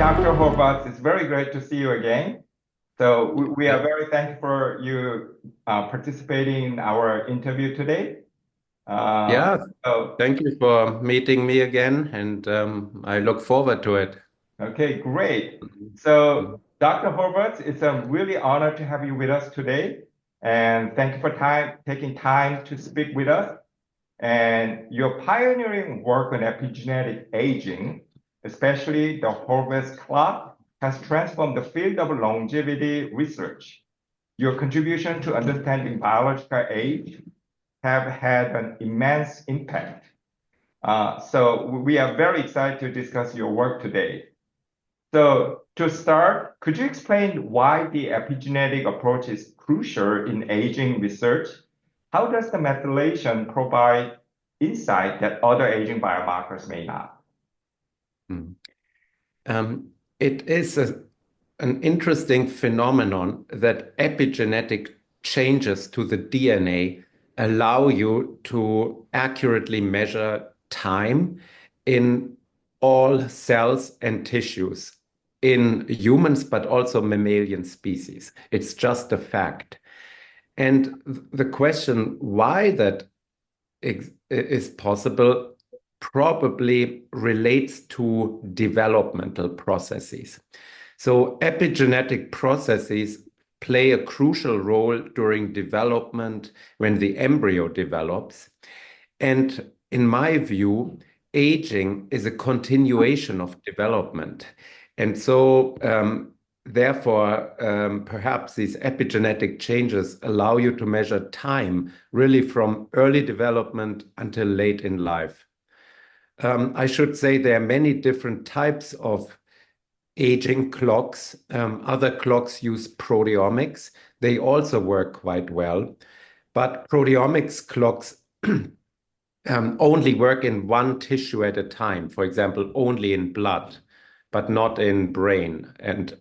Dr. Horvath. It's very great to see you again. So we are very thankful for you participating in our interview today. Yeah, So, thank you for meeting me again, and I look forward to it. okay, great. Mhm. So, Dr. Horvath, it's a really honor to have you with us today. And thank you for taking time to speak with us. And your pioneering work on epigenetic aging, especially the Horvath clock, has transformed the field of longevity research. Your contribution to understanding biological age have had an immense impact. So we are very excited to discuss your work today. So to start, could you explain why the epigenetic approach is crucial in aging research? How does the methylation provide insight that other aging biomarkers may not? Mhm. Um, it is an interesting phenomenon that epigenetic changes to the DNA allow you to accurately measure time in all cells and tissues in humans, but also mammalian species. It's just a fact. And the question why that is possible probably relates to developmental processes. So epigenetic processes play a crucial role during development when the embryo develops. And in my view, aging is a continuation of development. And so, therefore, perhaps these epigenetic changes allow you to measure time really from early development until late in life. I should say there are many different types of aging clocks. Other clocks use proteomics. They also work quite well. But proteomics clocks only work in one tissue at a time, for example, only in blood, but not in brain. And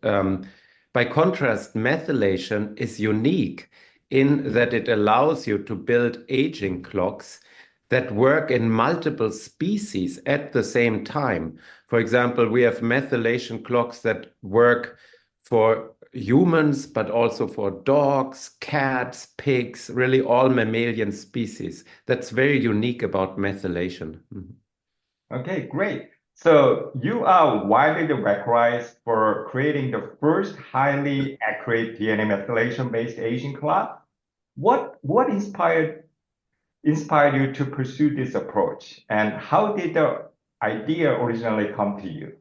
by contrast, methylation is unique in that it allows you to build aging clocks that work in multiple species at the same time. For example, we have methylation clocks that work for humans, but also for dogs, cats, pigs, really all mammalian species. That's very unique about methylation. Mhm. Okay, great. So you are widely recognized for creating the first highly accurate DNA methylation-based aging clock. What inspired you to pursue this approach, and how did the idea originally come to you?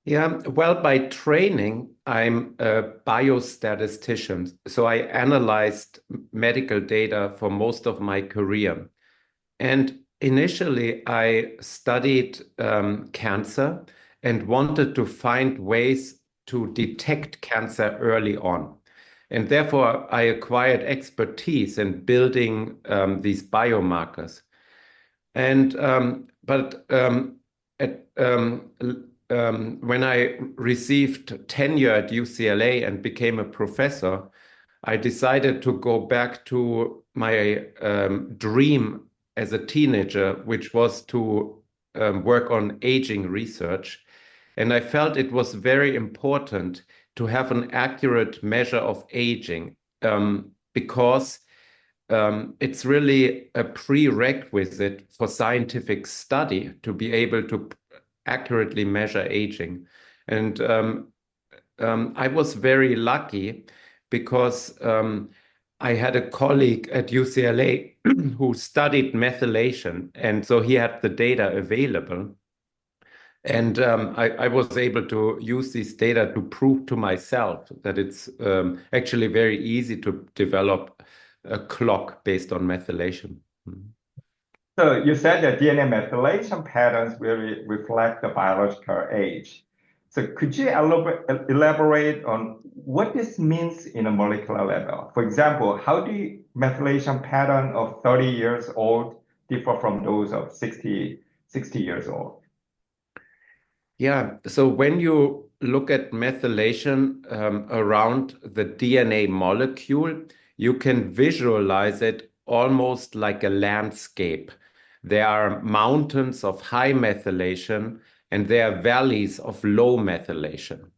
Yeah, well, by training, I'm a biostatistician. So I analyzed medical data for most of my career. And initially, I studied cancer and wanted to find ways to detect cancer early on. And therefore, I acquired expertise in building these biomarkers. And when I received tenure at UCLA and became a professor, I decided to go back to my dream as a teenager, which was to work on aging research. And I felt it was very important to have an accurate measure of aging because it's really a prerequisite for scientific study to be able to accurately measure aging. And I was very lucky because I had a colleague at UCLA who studied methylation, and so he had the data available. And I was able to use these data to prove to myself that it's actually very easy to develop a clock based on methylation. Mhm. So you said that DNA methylation patterns really reflect the biological age. So could you elaborate on what this means in a molecular level? For example, how do methylation pattern of 30 years old differ from those of 60 years old? Yeah, so when you look at methylation around the DNA molecule, you can visualize it almost like a landscape. There are mountains of high methylation and there are valleys of low methylation.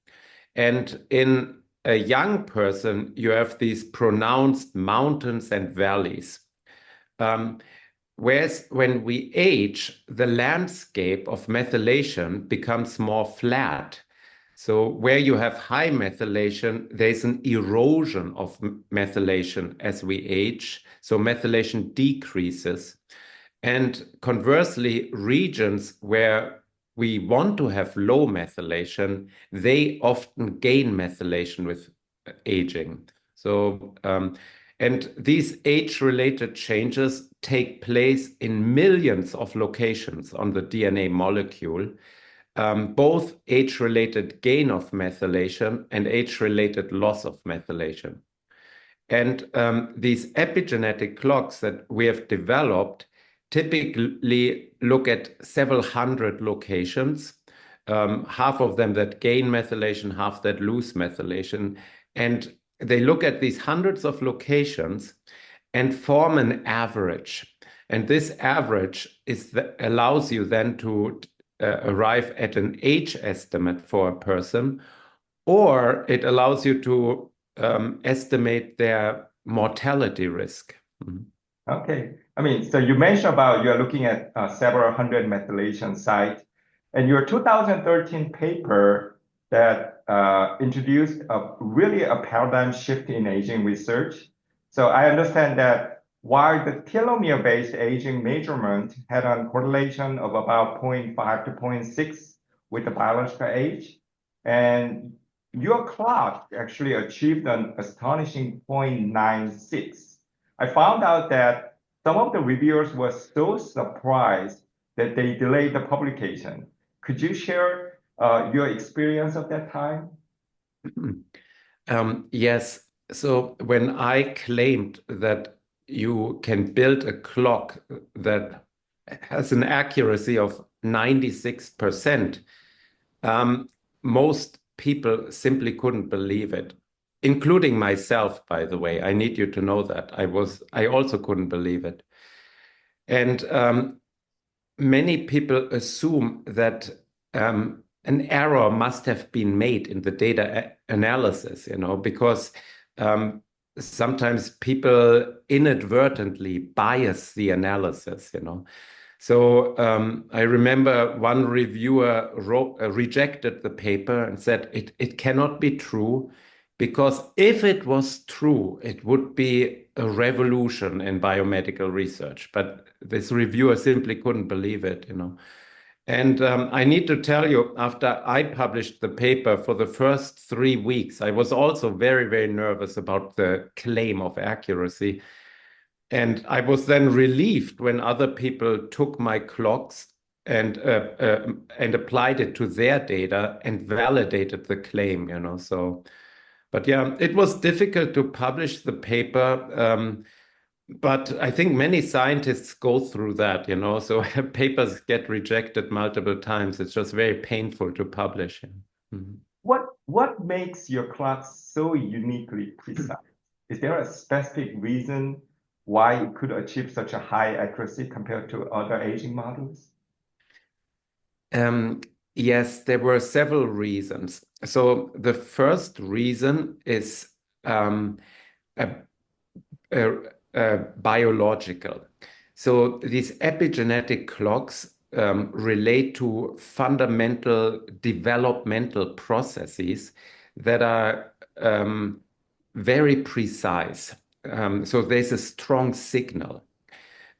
And in a young person, you have these pronounced mountains and valleys. Whereas when we age, the landscape of methylation becomes more flat. So where you have high methylation, there's an erosion of methylation as we age. So methylation decreases. And conversely, regions where we want to have low methylation, they often gain methylation with aging. So, and these age-related changes take place in millions of locations on the DNA molecule, both age-related gain of methylation and age-related loss of methylation. And these epigenetic clocks that we have developed typically look at several hundred locations, half of them that gain methylation, half that lose methylation. And they look at these hundreds of locations and form an average. And this average allows you then to arrive at an age estimate for a person, or it allows you to estimate their mortality risk. Mm-hmm. Okay. I mean, so you mentioned about you're looking at several hundred methylation sites, and your 2013 paper that introduced really a paradigm shift in aging research. So I understand that while the telomere-based aging measurement had a correlation of about 0.5 to 0.6 with the biological age, and your clock actually achieved an astonishing 0.96. I found out that some of the reviewers were so surprised that they delayed the publication. Could you share your experience of that time? Yes. So when I claimed that you can build a clock that has an accuracy of 96%, most people simply couldn't believe it, including myself, by the way. I need you to know that. I also couldn't believe it. And many people assume that an error must have been made in the data analysis, because sometimes people inadvertently bias the analysis, So I remember one reviewer rejected the paper and said it cannot be true, because if it was true, it would be a revolution in biomedical research. But this reviewer simply couldn't believe it, And I need to tell you, after I published the paper, for the first 3 weeks, I was also very, very nervous about the claim of accuracy. And I was then relieved when other people took my clocks and applied it to their data and validated the claim, So, but yeah, it was difficult to publish the paper. But I think many scientists go through that, So papers get rejected multiple times. It's just very painful to publish. Mm-hmm. What makes your clock so uniquely precise? Is there a specific reason why it could achieve such a high accuracy compared to other aging models? Yes, there were several reasons. So the first reason is biological. So these epigenetic clocks relate to fundamental developmental processes that are very precise. So there's a strong signal.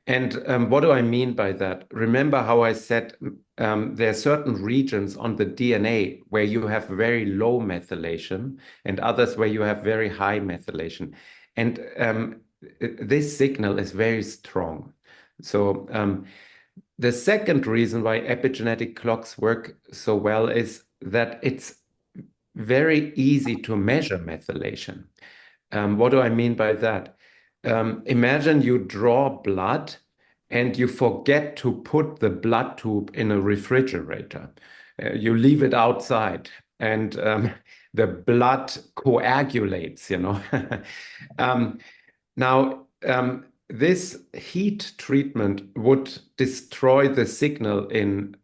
And what do I mean by that? Remember how I said there are certain regions on the DNA where you have very low methylation and others where you have very high methylation. And this signal is very strong. So the second reason why epigenetic clocks work so well is that it's very easy to measure methylation. What do I mean by that? Imagine you draw blood and you forget to put the blood tube in a refrigerator. You leave it outside and the blood coagulates, Now, this heat treatment would destroy the signal in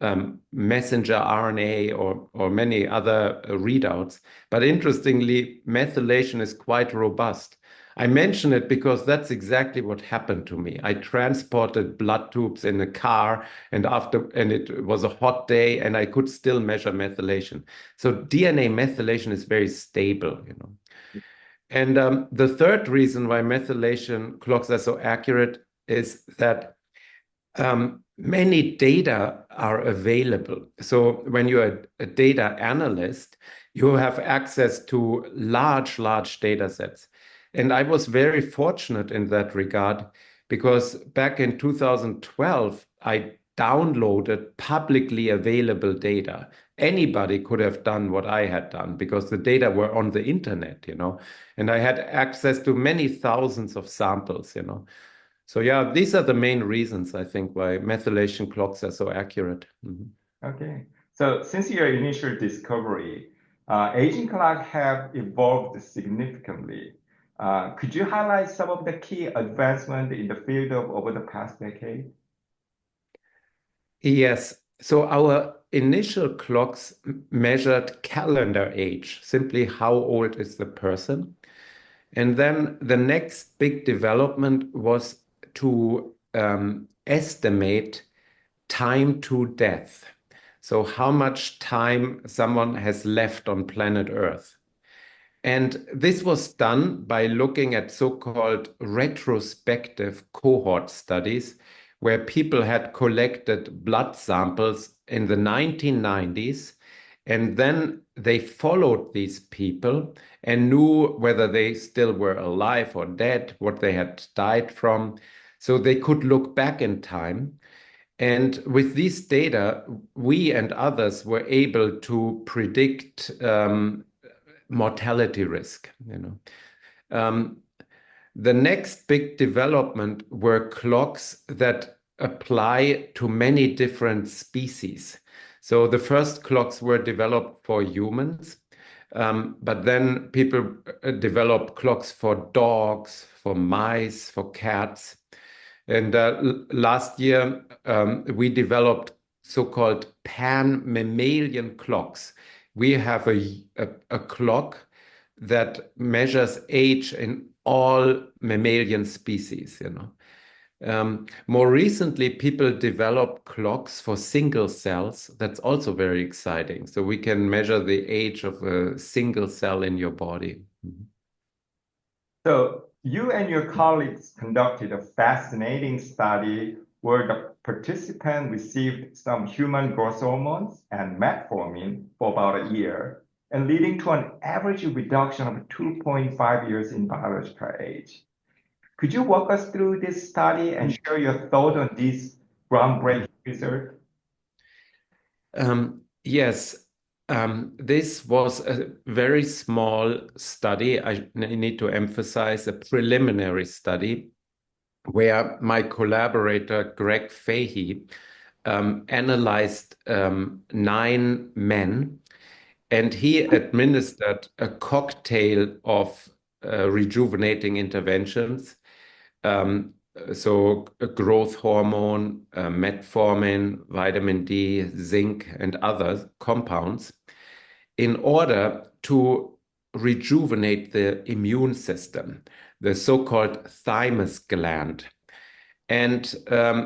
messenger RNA or many other readouts. But interestingly, methylation is quite robust. I mention it because that's exactly what happened to me. I transported blood tubes in a car, and it was a hot day, and I could still measure methylation. So DNA methylation is very stable, you know. And the third reason why methylation clocks are so accurate is that many data are available. So when you're a data analyst, you have access to large data sets. And I was very fortunate in that regard because back in 2012, I downloaded publicly available data. Anybody could have done what I had done because the data were on the internet, you know, and I had access to many thousands of samples, you know. So yeah, these are the main reasons I think why methylation clocks are so accurate. Mhm. Okay. So since your initial discovery, aging clock have evolved significantly. Could you highlight some of the key advancements in the field over the past decade? Yes. So our initial clocks measured calendar age, simply how old is the person. And then the next big development was to estimate time to death. So how much time someone has left on planet Earth. And this was done by looking at so-called retrospective cohort studies, where people had collected blood samples in the 1990s, and then they followed these people and knew whether they still were alive or dead, what they had died from. So they could look back in time. And with these data, we and others were able to predict mortality risk, you know. Um, the next big development were clocks that apply to many different species. So the first clocks were developed for humans, but then people developed clocks for dogs, for mice, for cats. And last year, we developed so-called pan-mammalian clocks. We have a clock that measures age in all mammalian species, you know. More recently, people develop clocks for single cells. That's also very exciting. So we can measure the age of a single cell in your body. Mhm. So you and your colleagues conducted a fascinating study where the participant received some human growth hormones and metformin for about a year, and leading to an average reduction of 2.5 years in biological age. Could you walk us through this study and share your thought on this groundbreaking research? Yes, this was a very small study. I need to emphasize a preliminary study where my collaborator, Greg Fahey, analyzed 9 men, and he administered a cocktail of rejuvenating interventions. So a growth hormone, metformin, vitamin D, zinc, and other compounds in order to rejuvenate the immune system, the so-called thymus gland. And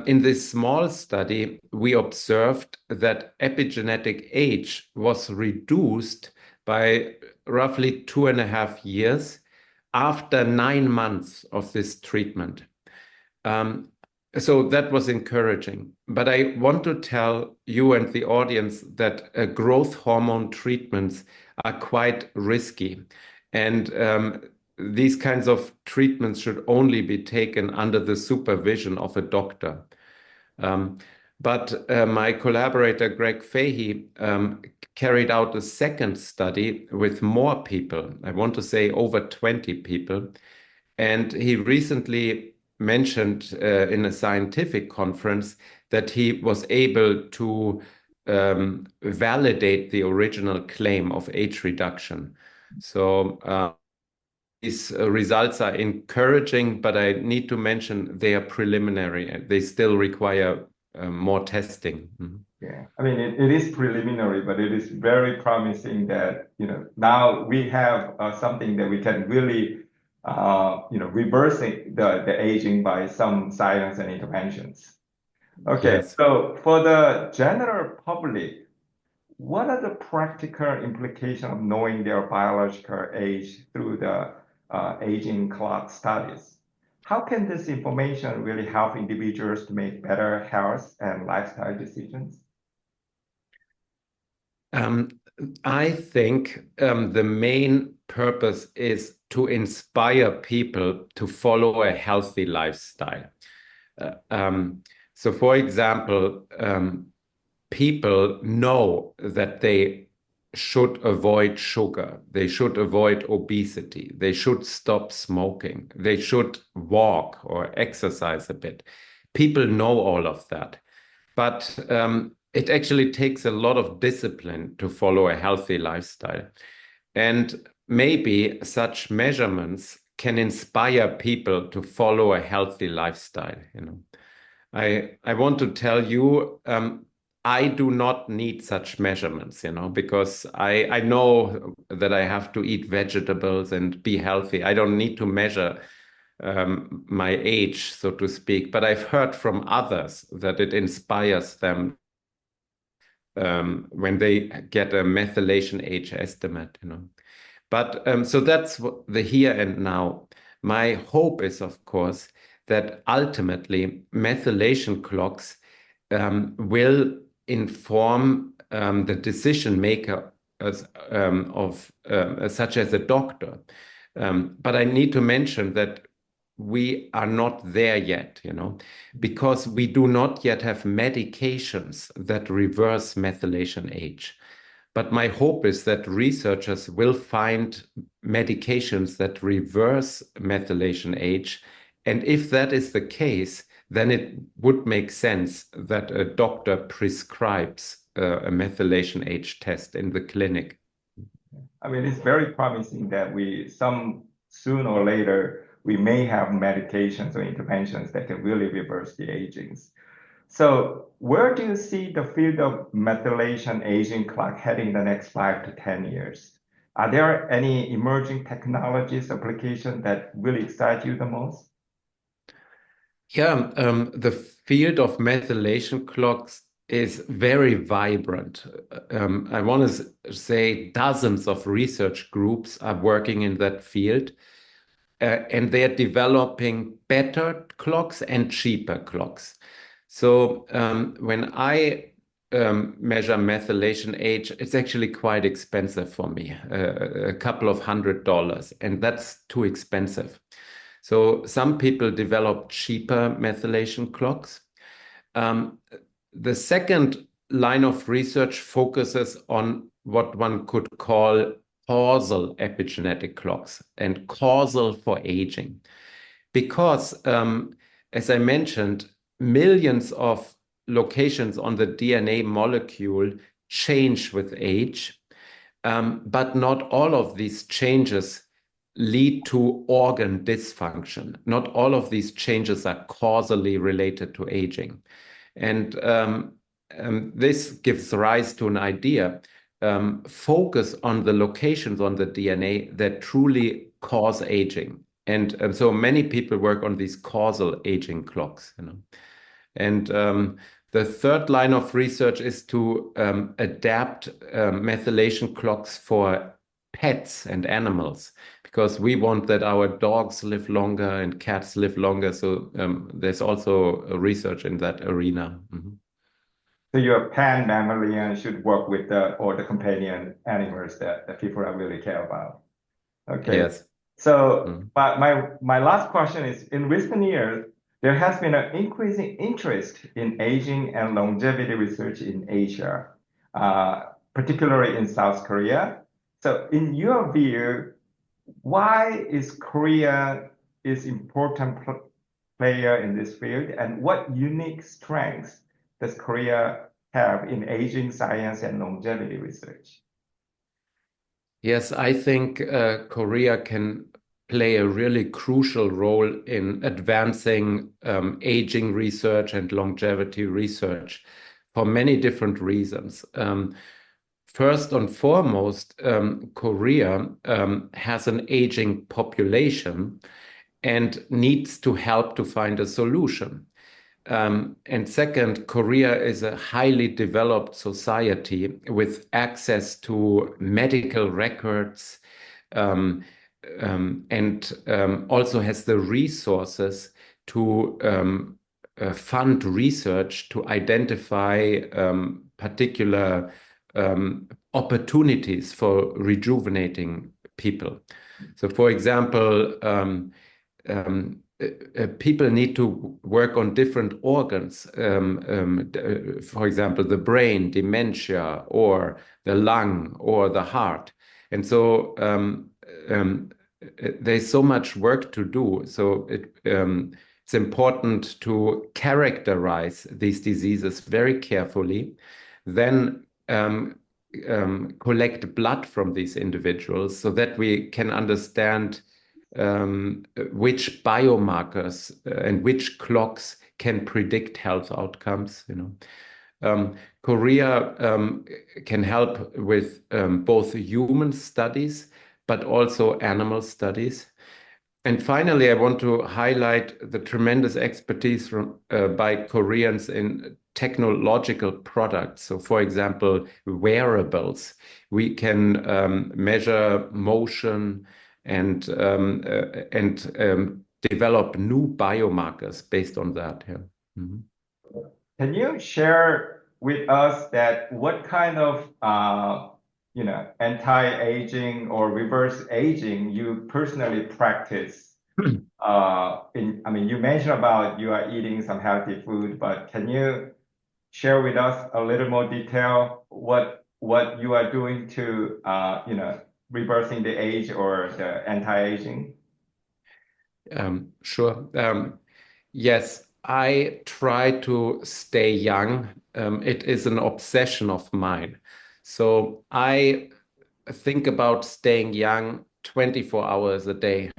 in this small study, we observed that epigenetic age was reduced by roughly 2.5 years after 9 months of this treatment. Um, so that was encouraging. But I want to tell you and the audience that growth hormone treatments are quite risky. And these kinds of treatments should only be taken under the supervision of a doctor. Um, but my collaborator, Greg Fahey, carried out a second study with more people. I want to say over 20 people. And he recently mentioned in a scientific conference that he was able to validate the original claim of age reduction. So these results are encouraging, but I need to mention they are preliminary and they still require more testing. Yeah, I mean, it is preliminary, but it is very promising that, now we have something that we can really, reversing the aging by some science and interventions. Okay, Yes. so for the general public, what are the practical implications of knowing their biological age through the aging clock studies? How can this information really help individuals to make better health and lifestyle decisions? Um, I think the main purpose is to inspire people to follow a healthy lifestyle. Uh, um, so, for example, people know that they should avoid sugar, they should avoid obesity, they should stop smoking, they should walk or exercise a bit. People know all of that. But it actually takes a lot of discipline to follow a healthy lifestyle. And maybe such measurements can inspire people to follow a healthy lifestyle. I want to tell you, I do not need such measurements, because I know that I have to eat vegetables and be healthy. I don't need to measure my age, so to speak. But I've heard from others that it inspires them when they get a methylation age estimate. But so that's the here and now. My hope is, of course, that ultimately methylation clocks will inform the decision maker such as a doctor. But I need to mention that we are not there yet, because we do not yet have medications that reverse methylation age. But my hope is that researchers will find medications that reverse methylation age. And if that is the case, then it would make sense that a doctor prescribes a methylation age test in the clinic. I mean, it's very promising that soon or later, we may have medications or interventions that can really reverse the agings. So where do you see the field of methylation aging clock heading in the next 5 to 10 years? Are there any emerging technologies, applications that really excite you the most? Yeah, the field of methylation clocks is very vibrant. I want to say dozens of research groups are working in that field, and they're developing better clocks and cheaper clocks. So when I measure methylation age, it's actually quite expensive for me, a couple of $100, and that's too expensive. So some people develop cheaper methylation clocks. Um, the second line of research focuses on what one could call causal epigenetic clocks, and causal for aging. Because, as I mentioned, millions of locations on the DNA molecule change with age, but not all of these changes lead to organ dysfunction. Not all of these changes are causally related to aging. And this gives rise to an idea. Focus on the locations on the DNA that truly cause aging. And so many people work on these causal aging clocks. And the third line of research is to adapt methylation clocks for pets and animals, because we want that our dogs live longer and cats live longer. So there's also a research in that arena. So your pan-mammalian should work with all the companion animals that people are really care about. Okay. Yes. So my last question is, in recent years, there has been an increasing interest in aging and longevity research in Asia, particularly in South Korea. So in your view, why is Korea is important player in this field, and what unique strengths does Korea have in aging science and longevity research? Yes, I think Korea can play a really crucial role in advancing aging research and longevity research for many different reasons. First and foremost, Korea has an aging population and needs to help to find a solution. And second, Korea is a highly developed society with access to medical records, and also has the resources to fund research to identify particular opportunities for rejuvenating people. So, for example, people need to work on different organs, for example, the brain, dementia, or the lung, or the heart. And so there's so much work to do. So it's important to characterize these diseases very carefully, then collect blood from these individuals so that we can understand which biomarkers and which clocks can predict health outcomes. Korea can help with both human studies, but also animal studies. And finally, I want to highlight the tremendous expertise by Koreans in technological products. So, for example, wearables. We can measure motion and develop new biomarkers based on that. Yeah. Mm-hmm. Can you share with us that what kind of anti-aging or reverse aging you personally practice? You mentioned about you are eating some healthy food, but can you share with us a little more detail what you are doing to reversing the age or the anti-aging? Sure. Yes, I try to stay young. It is an obsession of mine. So I think about staying young 24 hours a day.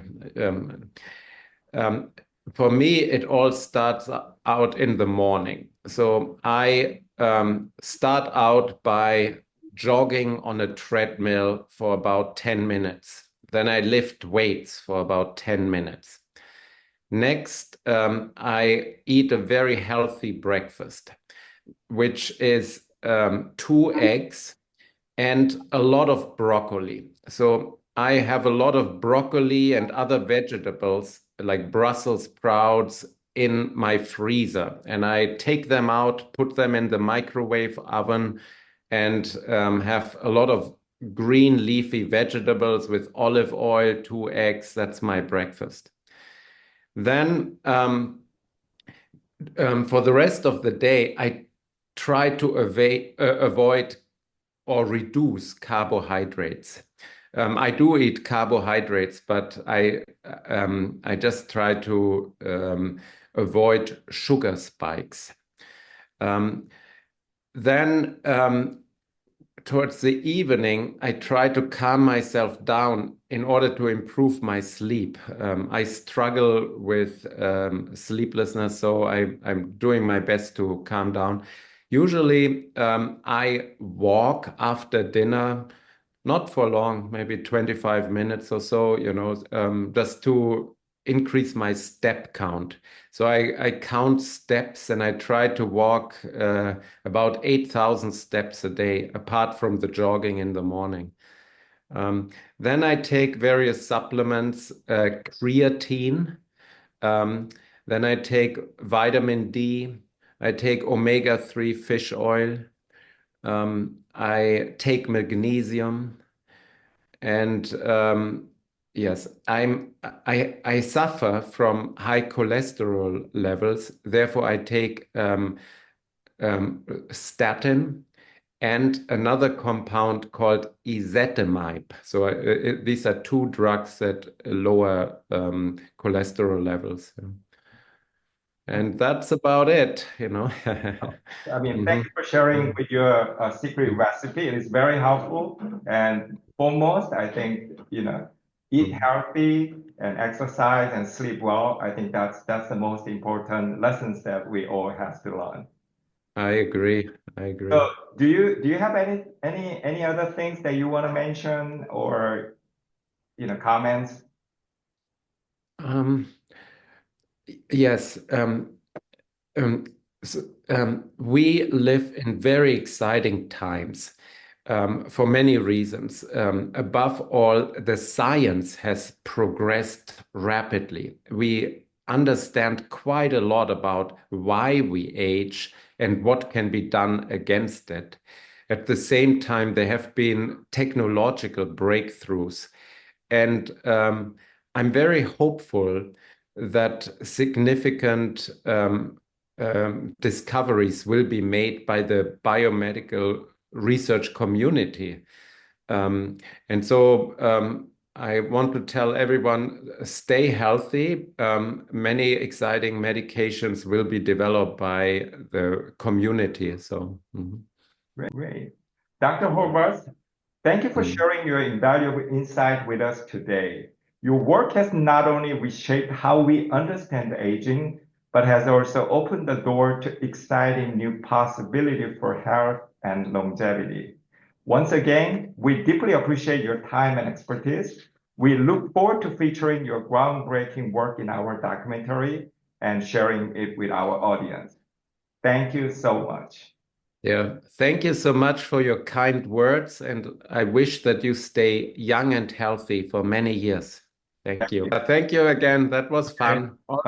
For me, it all starts out in the morning. So I start out by jogging on a treadmill for about 10 minutes. Then I lift weights for about 10 minutes. Next, I eat a very healthy breakfast, which is 2 eggs and a lot of broccoli. So I have a lot of broccoli and other vegetables like Brussels sprouts in my freezer, and I take them out, put them in the microwave oven, and have a lot of green leafy vegetables with olive oil, 2 eggs. That's my breakfast. Then for the rest of the day, I try to avoid or reduce carbohydrates. I do eat carbohydrates, but I just try to avoid sugar spikes. Then towards the evening, I try to calm myself down in order to improve my sleep. I struggle with sleeplessness, so I'm doing my best to calm down. Usually, I walk after dinner, not for long, maybe 25 minutes or so, just to increase my step count. So I count steps and I try to walk about 8,000 steps a day, apart from the jogging in the morning. Then I take various supplements, creatine. Then I take vitamin D. I take omega-3 fish oil. I take magnesium. And yes, I suffer from high cholesterol levels. Therefore, I take statin and another compound called ezetimibe. So these are two drugs that lower cholesterol levels. And that's about it. Thank you for sharing with your secret recipe. It is very helpful. And foremost, I think, eat healthy and exercise and sleep well. I think that's the most important lessons that we all have to learn. I agree. I agree. So do you have any other things that you want to mention or comments? Yes. We live in very exciting times for many reasons. Above all, the science has progressed rapidly. We understand quite a lot about why we age and what can be done against it. At the same time, there have been technological breakthroughs. And I'm very hopeful that significant discoveries will be made by the biomedical research community. And so I want to tell everyone, stay healthy. Many exciting medications will be developed by the community. So, Great. Dr. Horvath, thank you for sharing your invaluable insight with us today. Your work has not only reshaped how we understand aging, but has also opened the door to exciting new possibilities for health and longevity. Once again, we deeply appreciate your time and expertise. We look forward to featuring your groundbreaking work in our documentary and sharing it with our audience. Thank you so much. Yeah, thank you so much for your kind words, and I wish that you stay young and healthy for many years. Thank you. Thank you again. That was fun. All